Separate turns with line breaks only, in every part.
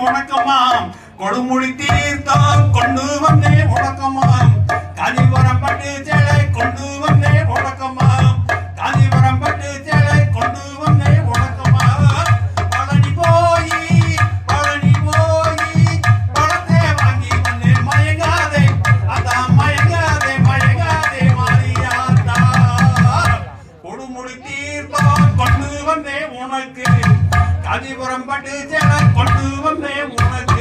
உனக்கமாம் கொடுமுடி தீர்த்தம் கொண்டு வந்தே உனக்கமாம் காஞ்சிபுரம் பட்டு சேலை கொண்டு வந்தே உனக்கமாம் காஞ்சிபுரம் பட்டு சேலை கொண்டு வந்தே உனக்கமாம் பழனி போய் பழத்தை வாங்கி வந்தே மயங்காதே அதான் மயங்காதே மாறியாத்தா கொடுமுடி தீர்த்தம் கொண்டு வந்தே உனக்கு காஞ்சிபுரம் பட்டு சேலை கொண்டு வந்தே உனக்கு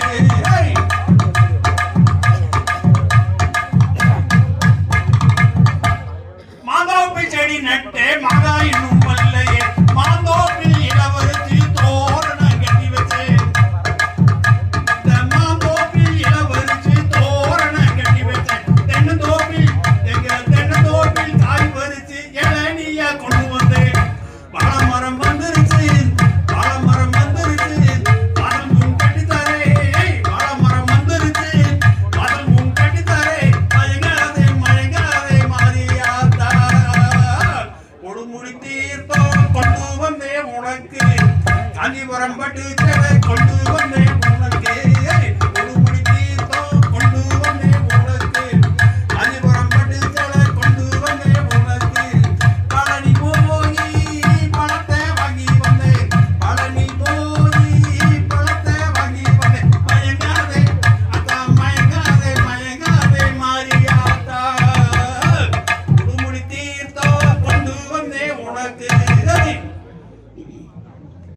மாந்தோப்பில் செடி நட்டே மாங்காய் இன்னும் வல்லையே மாந்தோப்பில் இளவரசி தோரணம் கட்டி வச்சே இந்த மாந்தோப்பில் இளவரசி தோரணம் கட்டி வச்சே தென்னந்தோப்பில் காய் பறிச்சு இளநியா கொண்டு வந்தேன் வாழைமரம் வந்துருச்சு காஞ்சிபுரம் பட்டு சேலை கொண்டு வந்தே உனக்கு